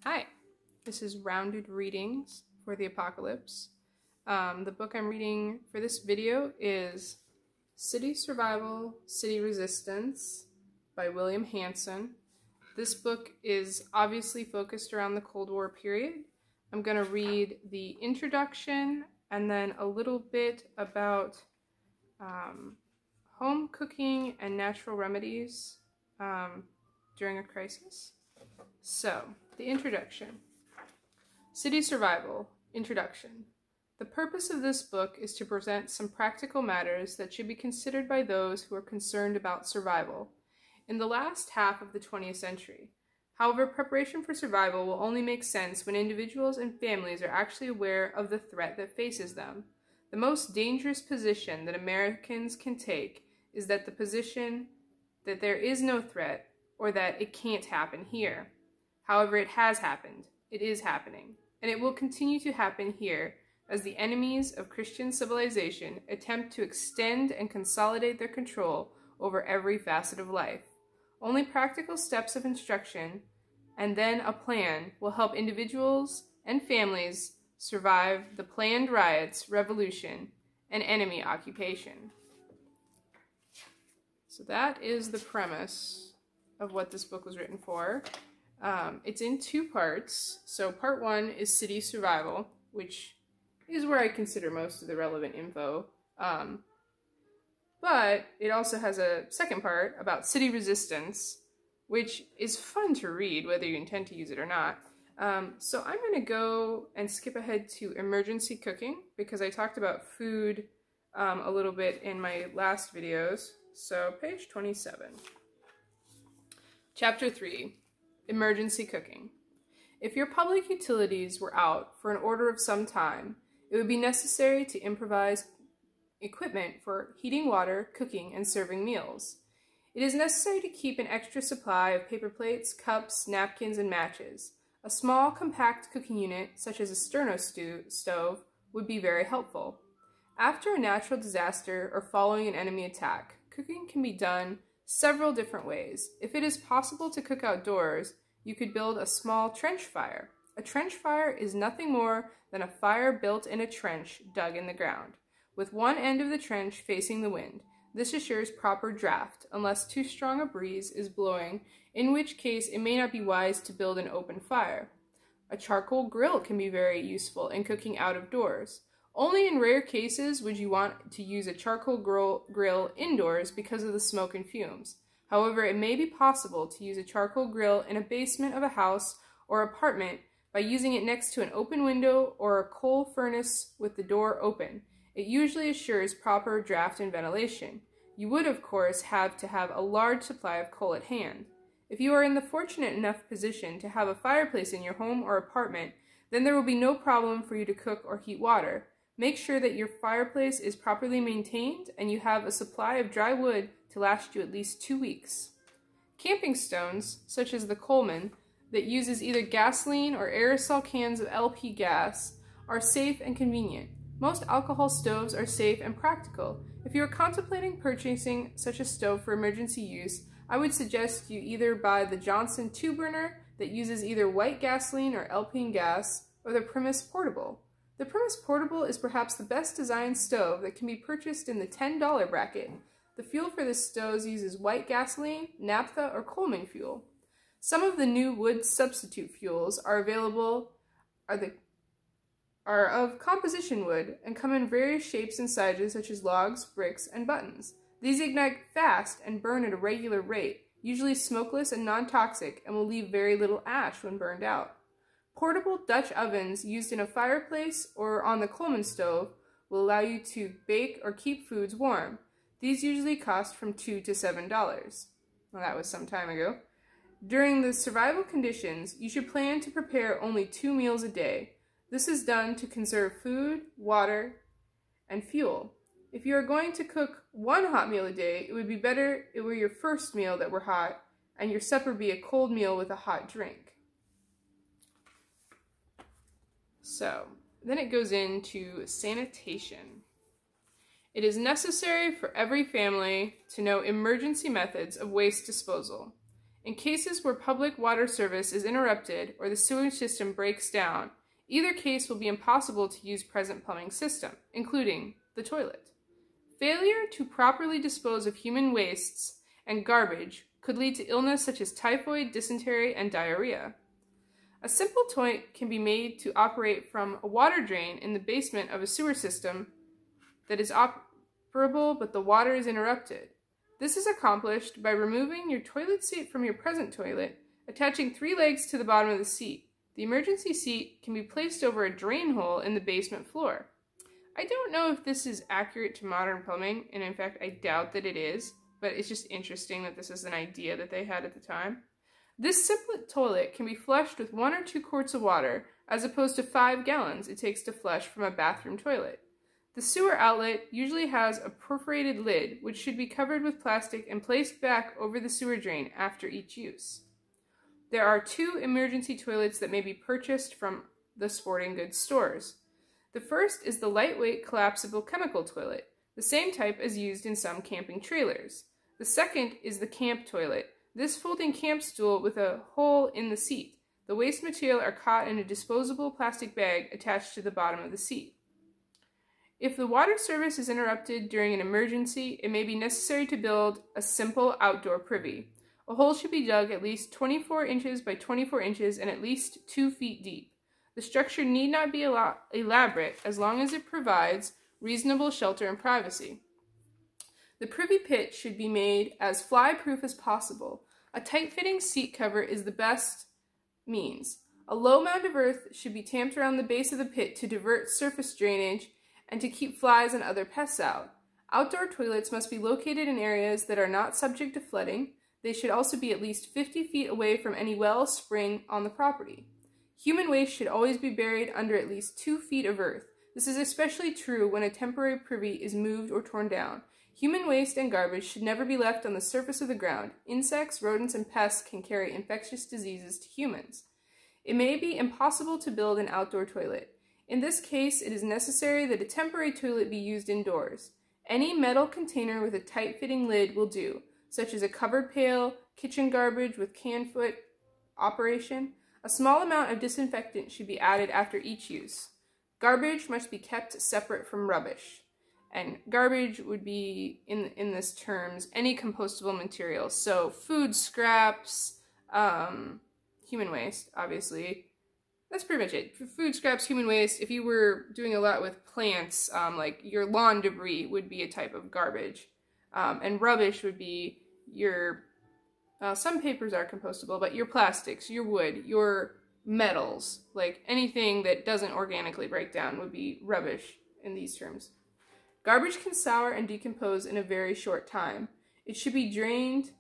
Hi, this is Rounded Readings for the Apocalypse. The book I'm reading for this video is City Survival, City Resistance by William Hanson. This book is obviously focused around the Cold War period. I'm going to read the introduction and then a little bit about home cooking and natural remedies during a crisis. So, the introduction. City Survival. Introduction. The purpose of this book is to present some practical matters that should be considered by those who are concerned about survival in the last half of the 20th century. However, preparation for survival will only make sense when individuals and families are actually aware of the threat that faces them. The most dangerous position that Americans can take is that the position that there is no threat or that it can't happen here. However, it has happened, it is happening, and it will continue to happen here as the enemies of Christian civilization attempt to extend and consolidate their control over every facet of life. Only practical steps of instruction and then a plan will help individuals and families survive the planned riots, revolution, and enemy occupation. So that is the premise of what this book was written for. It's in two parts. So part one is City Survival, which is where I consider most of the relevant info. But it also has a second part about City Resistance, which is fun to read, whether you intend to use it or not. So I'm going to go and skip ahead to Emergency Cooking, because I talked about food a little bit in my last videos. So page 27. Chapter 3. Emergency Cooking. If your public utilities were out for an order of some time, it would be necessary to improvise equipment for heating water, cooking, and serving meals. It is necessary to keep an extra supply of paper plates, cups, napkins, and matches. A small, compact cooking unit, such as a sterno stove, would be very helpful. After a natural disaster or following an enemy attack, cooking can be done several different ways. If it is possible to cook outdoors, you could build a small trench fire. A trench fire is nothing more than a fire built in a trench dug in the ground, with one end of the trench facing the wind. This assures proper draft, unless too strong a breeze is blowing, in which case it may not be wise to build an open fire. A charcoal grill can be very useful in cooking out of doors. Only in rare cases would you want to use a charcoal grill indoors because of the smoke and fumes. However, it may be possible to use a charcoal grill in a basement of a house or apartment by using it next to an open window or a coal furnace with the door open. It usually assures proper draft and ventilation. You would, of course, have to have a large supply of coal at hand. If you are in the fortunate enough position to have a fireplace in your home or apartment, then there will be no problem for you to cook or heat water. Make sure that your fireplace is properly maintained and you have a supply of dry wood to last you at least 2 weeks. Camping stones, such as the Coleman, that uses either gasoline or aerosol cans of LP gas, are safe and convenient. Most alcohol stoves are safe and practical. If you are contemplating purchasing such a stove for emergency use, I would suggest you either buy the Johnson 2-burner that uses either white gasoline or LP gas, or the Primus Portable. The Primus Portable is perhaps the best designed stove that can be purchased in the $10 bracket. The fuel for this stove uses white gasoline, naphtha, or Coleman fuel. Some of the new wood substitute fuels are available are of composition wood and come in various shapes and sizes such as logs, bricks, and buttons. These ignite fast and burn at a regular rate, usually smokeless and non-toxic, and will leave very little ash when burned out. Portable Dutch ovens used in a fireplace or on the Coleman stove will allow you to bake or keep foods warm. These usually cost from $2 to $7. Well, that was some time ago. During the survival conditions, you should plan to prepare only 2 meals a day. This is done to conserve food, water, and fuel. If you are going to cook 1 hot meal a day, it would be better it were your first meal that were hot, and your supper be a cold meal with a hot drink. So, then it goes into sanitation. It is necessary for every family to know emergency methods of waste disposal. In cases where public water service is interrupted or the sewage system breaks down, either case will be impossible to use present plumbing system, including the toilet. Failure to properly dispose of human wastes and garbage could lead to illness such as typhoid, dysentery, and diarrhea. A simple toilet can be made to operate from a water drain in the basement of a sewer system that is operable but the water is interrupted. This is accomplished by removing your toilet seat from your present toilet, attaching 3 legs to the bottom of the seat. The emergency seat can be placed over a drain hole in the basement floor. I don't know if this is accurate to modern plumbing, and in fact I doubt that it is, but it's just interesting that this is an idea that they had at the time. This simple toilet can be flushed with 1 or 2 quarts of water, as opposed to 5 gallons it takes to flush from a bathroom toilet. The sewer outlet usually has a perforated lid, which should be covered with plastic and placed back over the sewer drain after each use. There are 2 emergency toilets that may be purchased from the sporting goods stores. The first is the lightweight collapsible chemical toilet, the same type as used in some camping trailers. The second is the camp toilet. This folding camp stool with a hole in the seat. The waste material are caught in a disposable plastic bag attached to the bottom of the seat. If the water service is interrupted during an emergency, it may be necessary to build a simple outdoor privy. A hole should be dug at least 24 inches by 24 inches and at least 2 feet deep. The structure need not be elaborate as long as it provides reasonable shelter and privacy. The privy pit should be made as fly-proof as possible. A tight-fitting seat cover is the best means. A low mound of earth should be tamped around the base of the pit to divert surface drainage and to keep flies and other pests out. Outdoor toilets must be located in areas that are not subject to flooding. They should also be at least 50 feet away from any well or spring on the property. Human waste should always be buried under at least 2 feet of earth. This is especially true when a temporary privy is moved or torn down. Human waste and garbage should never be left on the surface of the ground. Insects, rodents, and pests can carry infectious diseases to humans. It may be impossible to build an outdoor toilet. In this case, it is necessary that a temporary toilet be used indoors. Any metal container with a tight-fitting lid will do, such as a covered pail, kitchen garbage with can foot operation. A small amount of disinfectant should be added after each use. Garbage must be kept separate from rubbish. And garbage would be, in this terms, any compostable material. So food scraps, human waste, obviously. That's pretty much it. For food scraps, human waste, if you were doing a lot with plants, like your lawn debris would be a type of garbage. And rubbish would be your, some papers are compostable, but your plastics, your wood, your metals, like anything that doesn't organically break down would be rubbish in these terms. Garbage can sour and decompose in a very short time. It should be drained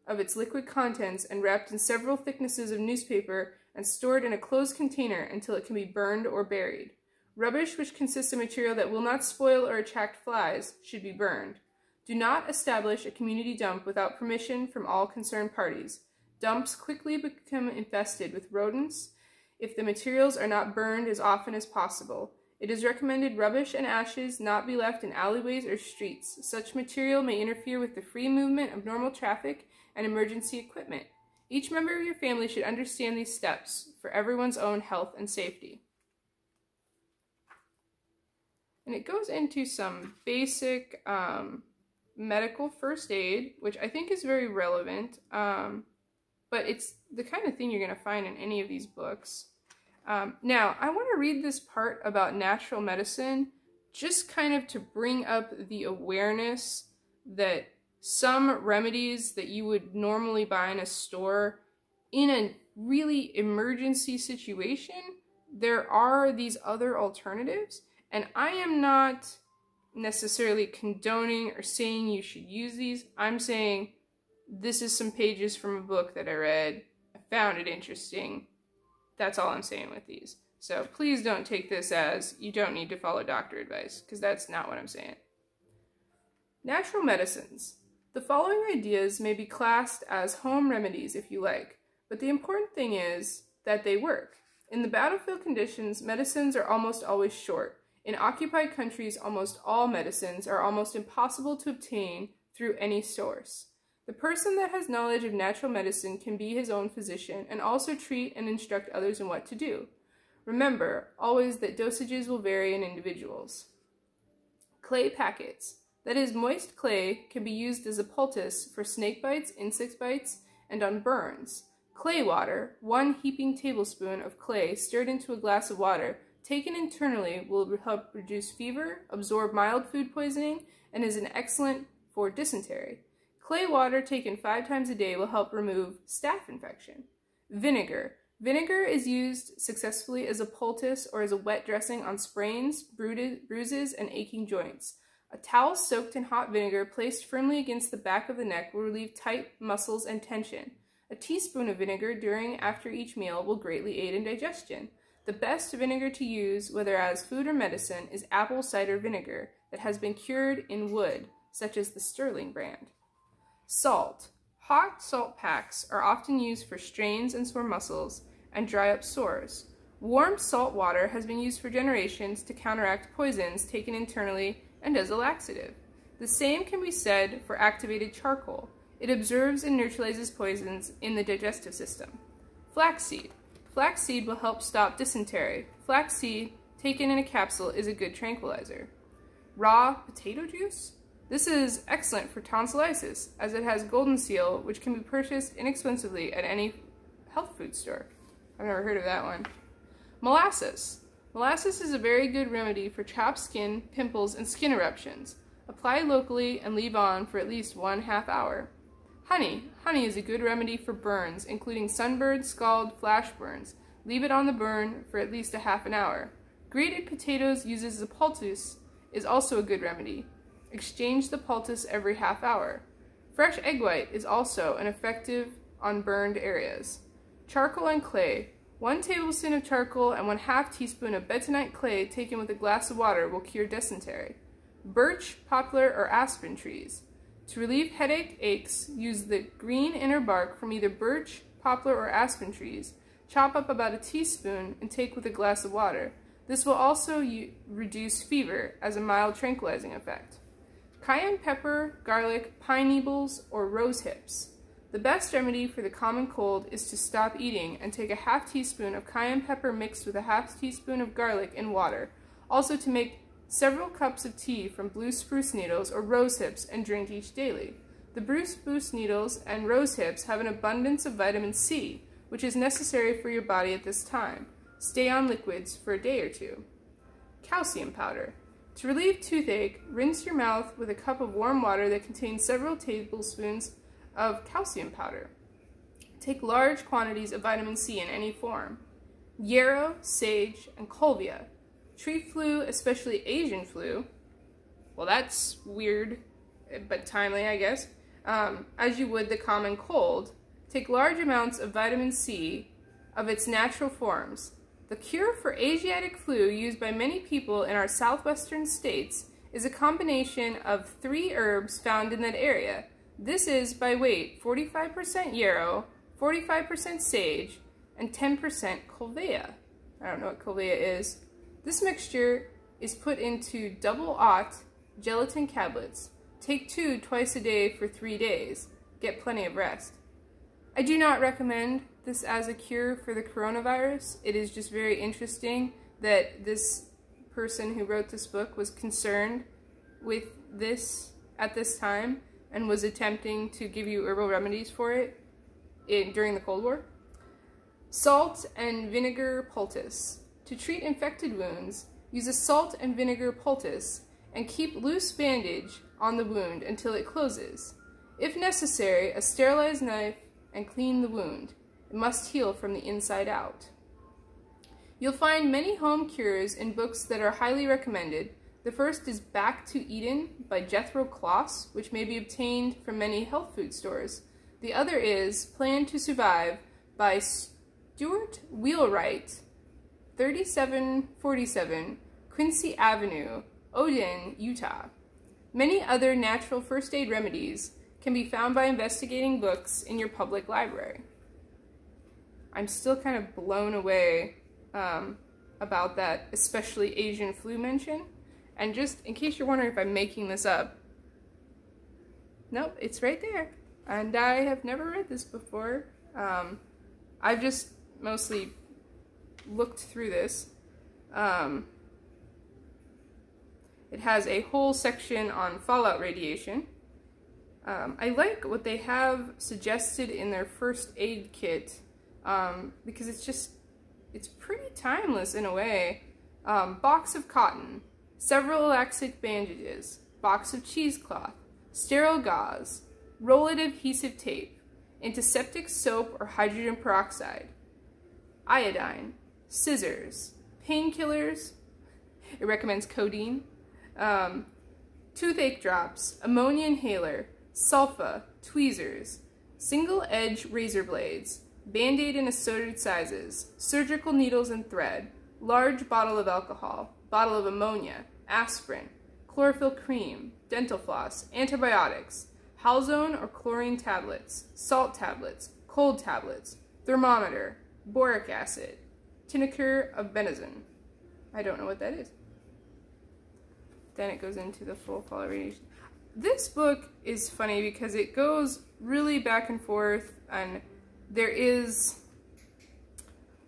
of its liquid contents and wrapped in several thicknesses of newspaper and stored in a closed container until it can be burned or buried. Rubbish, which consists of material that will not spoil or attract flies, should be burned. Do not establish a community dump without permission from all concerned parties. Dumps quickly become infested with rodents if the materials are not burned as often as possible. It is recommended rubbish and ashes not be left in alleyways or streets. Such material may interfere with the free movement of normal traffic and emergency equipment. Each member of your family should understand these steps for everyone's own health and safety. And it goes into some basic medical first aid, which I think is very relevant, but it's the kind of thing you're going to find in any of these books. Now, I want to read this part about natural medicine just kind of to bring up the awareness that some remedies that you would normally buy in a store, in a really emergency situation, there are these other alternatives, and I am not necessarily condoning or saying you should use these. I'm saying this is some pages from a book that I read. I found it interesting. That's all I'm saying with these. So please don't take this as you don't need to follow doctor advice, because that's not what I'm saying. Natural medicines. The following ideas may be classed as home remedies if you like, but the important thing is that they work. In the battlefield conditions, medicines are almost always short. In occupied countries, almost all medicines are almost impossible to obtain through any source. The person that has knowledge of natural medicine can be his own physician and also treat and instruct others in what to do. Remember, always, that dosages will vary in individuals. Clay packets. That is, moist clay can be used as a poultice for snake bites, insect bites, and on burns. Clay water, 1 heaping tablespoon of clay stirred into a glass of water, taken internally, will help reduce fever, absorb mild food poisoning, and is an excellent for dysentery. Clay water taken 5 times a day will help remove staph infection. Vinegar. Vinegar is used successfully as a poultice or as a wet dressing on sprains, bruises, and aching joints. A towel soaked in hot vinegar placed firmly against the back of the neck will relieve tight muscles and tension. A teaspoon of vinegar during and after each meal will greatly aid in digestion. The best vinegar to use, whether as food or medicine, is apple cider vinegar that has been cured in wood, such as the Sterling brand. Salt. Hot salt packs are often used for strains and sore muscles and dry up sores. Warm salt water has been used for generations to counteract poisons taken internally and as a laxative. The same can be said for activated charcoal. It absorbs and neutralizes poisons in the digestive system. Flaxseed. Flaxseed will help stop dysentery. Flaxseed, taken in a capsule, is a good tranquilizer. Raw potato juice. This is excellent for tonsillitis, as it has golden seal, which can be purchased inexpensively at any health food store. I've never heard of that one. Molasses. Molasses is a very good remedy for chapped skin, pimples, and skin eruptions. Apply locally and leave on for at least 1/2 hour. Honey. Honey is a good remedy for burns, including sunburn, scald, flash burns. Leave it on the burn for at least 1/2 hour. Grated potatoes used as a poultice is also a good remedy. Exchange the poultice every 1/2 hour. Fresh egg white is also an effective on burned areas. Charcoal and clay. 1 tablespoon of charcoal and 1/2 teaspoon of bentonite clay taken with a glass of water will cure dysentery. Birch, poplar, or aspen trees. To relieve headache, aches, use the green inner bark from either birch, poplar, or aspen trees. Chop up about a teaspoon and take with a glass of water. This will also reduce fever as a mild tranquilizing effect. Cayenne pepper, garlic, pine needles, or rose hips. The best remedy for the common cold is to stop eating and take a 1/2 teaspoon of cayenne pepper mixed with a 1/2 teaspoon of garlic in water. Also to make several cups of tea from blue spruce needles or rose hips and drink each daily. The blue spruce needles and rose hips have an abundance of vitamin C, which is necessary for your body at this time. Stay on liquids for a day or 2. Calcium powder. To relieve toothache, rinse your mouth with a cup of warm water that contains several tablespoons of calcium powder. Take large quantities of vitamin C in any form. Yarrow, sage, and colvia. Treat flu, especially Asian flu. Well, that's weird, but timely, I guess. As you would the common cold. Take large amounts of vitamin C of its natural forms. The cure for Asiatic flu used by many people in our southwestern states is a combination of 3 herbs found in that area. This is, by weight, 45% yarrow, 45% sage, and 10% colvia. I don't know what colvia is. This mixture is put into double-aught gelatin tablets. Take 2 twice a day for 3 days. Get plenty of rest. I do not recommend this as a cure for the coronavirus. It is just very interesting that this person who wrote this book was concerned with this at this time and was attempting to give you herbal remedies for it during the Cold War. Salt and vinegar poultice. To treat infected wounds, use a salt and vinegar poultice and keep loose bandage on the wound until it closes. If necessary, a sterilized knife and clean the wound. It must heal from the inside out. You'll find many home cures in books that are highly recommended. The first is Back to Eden by Jethro Kloss, which may be obtained from many health food stores. The other is Plan to Survive by Stuart Wheelwright, 3747 Quincy Avenue, Odin, Utah. Many other natural first aid remedies can be found by investigating books in your public library. I'm still kind of blown away about that, especially Asian flu mention. And just in case you're wondering if I'm making this up, nope, it's right there. and I have never read this before. I've just mostly looked through this. It has a whole section on fallout radiation. I like what they have suggested in their first aid kit, because it's pretty timeless in a way. Box of cotton, several elastic bandages, box of cheesecloth, sterile gauze, roll-it adhesive tape, antiseptic soap or hydrogen peroxide, iodine, scissors, painkillers, it recommends codeine, toothache drops, ammonia inhaler, sulfa, tweezers, single-edge razor blades, Band-Aid in assorted sizes, surgical needles and thread, large bottle of alcohol, bottle of ammonia, aspirin, chlorophyll cream, dental floss, antibiotics, Halzone or chlorine tablets, salt tablets, cold tablets, thermometer, boric acid, tincture of benzoin. I don't know what that is. Then it goes into the full fallout radiation. This book is funny because it goes really back and forth, and there is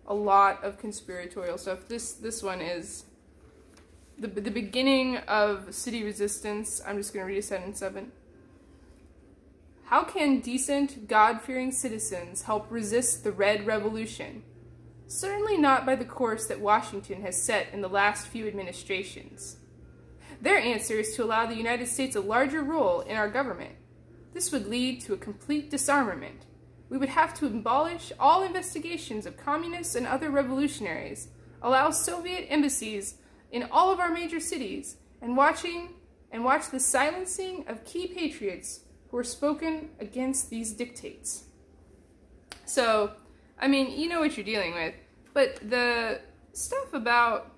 a lot of conspiratorial stuff. This one is the beginning of city resistance. I'm just going to read a sentence of it. How can decent, God-fearing citizens help resist the Red Revolution? Certainly not by the course that Washington has set in the last few administrations. Their answer is to allow the United States a larger role in our government. This would lead to a complete disarmament. We would have to abolish all investigations of communists and other revolutionaries, allow Soviet embassies in all of our major cities, and watch the silencing of key patriots who are spoken against these dictates. So, I mean, you know what you're dealing with, but the stuff about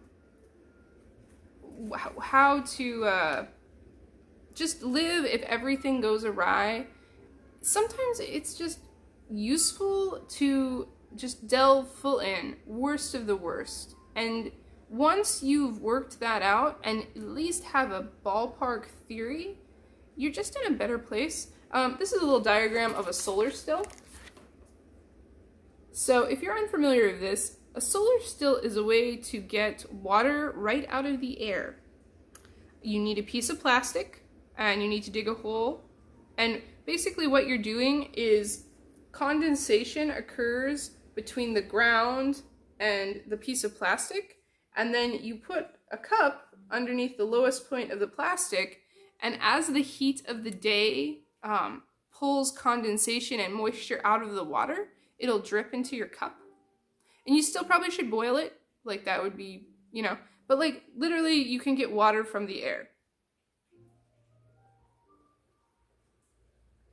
how to just live if everything goes awry, sometimes it's just useful to just delve full in, worst of the worst. And once you've worked that out and at least have a ballpark theory, you're just in a better place. This is a little diagram of a solar still. So if you're unfamiliar with this, a solar still is a way to get water right out of the air. You need a piece of plastic, and you need to dig a hole. And basically what you're doing is condensation occurs between the ground and the piece of plastic, and then you put a cup underneath the lowest point of the plastic, and as the heat of the day pulls condensation and moisture out of the water, it'll drip into your cup. And you still probably should boil it, like that would be, you know, but like literally you can get water from the air.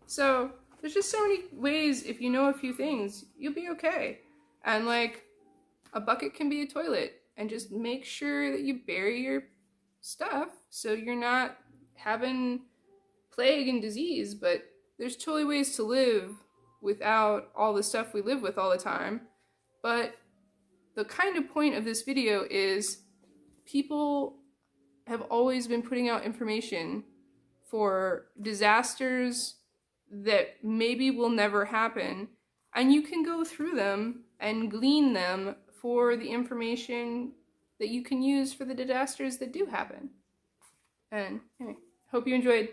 So there's just so many ways, if you know a few things, you'll be okay. And like a bucket can be a toilet, and just make sure that you bury your stuff so you're not having plague and disease. But there's totally ways to live without all the stuff we live with all the time. But the kind of point of this video is people have always been putting out information for disasters that maybe will never happen, and you can go through them and glean them for the information that you can use for the disasters that do happen. And anyway, hope you enjoyed.